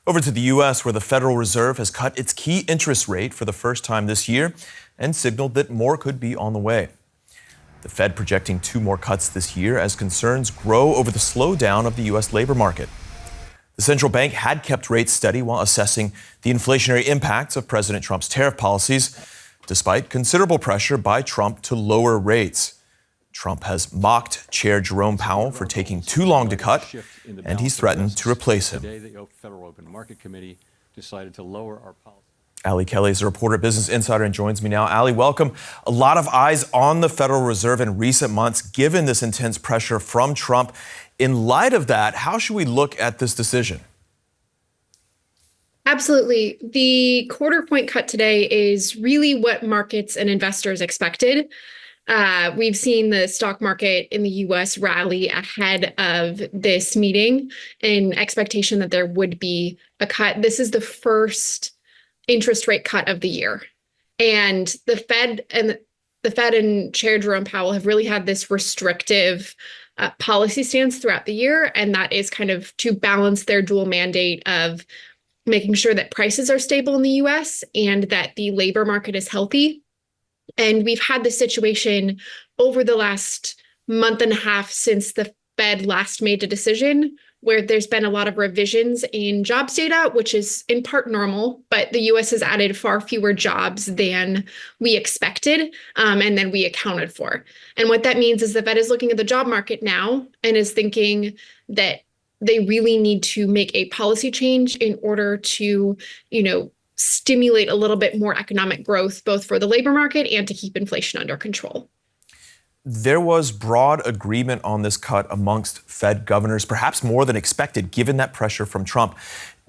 Over to the U.S., where the Federal Reserve has cut its key interest rate for the first time this year and signaled that more could be on the way. The Fed projecting 2 more cuts this year as concerns grow over the slowdown of the U.S. labor market. The central bank had kept rates steady while assessing the inflationary impacts of President Trump's tariff policies, despite considerable pressure by Trump to lower rates. Trump has mocked Chair Jerome Powell for taking too long to cut, and he's threatened to replace him. Today, the Federal Open Market Committee decided to lower our policy. Allie Kelly is a reporter at Business Insider and joins me now. Allie, welcome. A lot of eyes on the Federal Reserve in recent months, given this intense pressure from Trump. In light of that, how should we look at this decision? Absolutely. The quarter point cut today is really what markets and investors expected. We've seen the stock market in the U.S. rally ahead of this meeting in expectation that there would be a cut. This is the first interest rate cut of the year. And the Fed and Chair Jerome Powell have really had this restrictive policy stance throughout the year. And that is kind of to balance their dual mandate of making sure that prices are stable in the U.S. and that the labor market is healthy. And we've had this situation over the last month and a half since the Fed last made a decision where there's been a lot of revisions in jobs data, which is in part normal, but the U.S. has added far fewer jobs than we expected and than we accounted for. And what that means is the Fed is looking at the job market now and is thinking that they really need to make a policy change in order to, stimulate a little bit more economic growth, both for the labor market and to keep inflation under control. There was broad agreement on this cut amongst Fed governors, perhaps more than expected, given that pressure from Trump.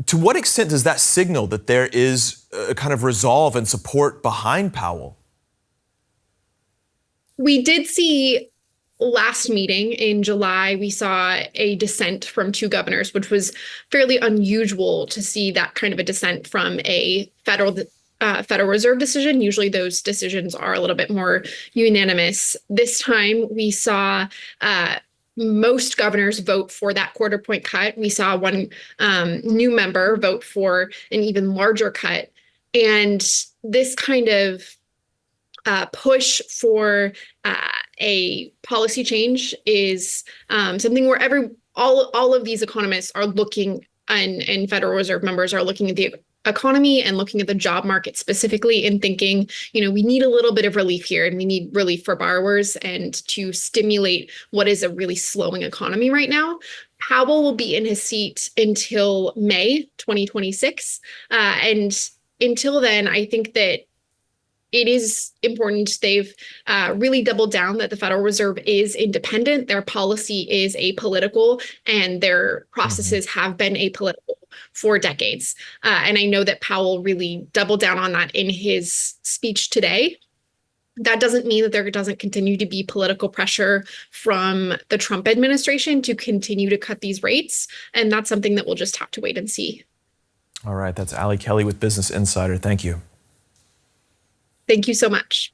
To what extent does that signal that there is a kind of resolve and support behind Powell? We did see last meeting in July, we saw a dissent from 2 governors, which was fairly unusual to see that kind of a dissent from a Federal Reserve decision. Usually those decisions are a little bit more unanimous. This time we saw most governors vote for that quarter point cut. We saw one new member vote for an even larger cut. And this kind of push for a policy change is something where all of these economists are looking and Federal Reserve members are looking at the economy and looking at the job market specifically and thinking, we need a little bit of relief here and we need relief for borrowers and to stimulate what is a really slowing economy right now. Powell will be in his seat until May 2026. And until then, I think that it is important. They've really doubled down that the Federal Reserve is independent. Their policy is apolitical, and their processes have been apolitical for decades. And I know that Powell really doubled down on that in his speech today. That doesn't mean that there doesn't continue to be political pressure from the Trump administration to continue to cut these rates. And that's something that we'll just have to wait and see. All right. That's Allie Kelly with Business Insider. Thank you. Thank you so much.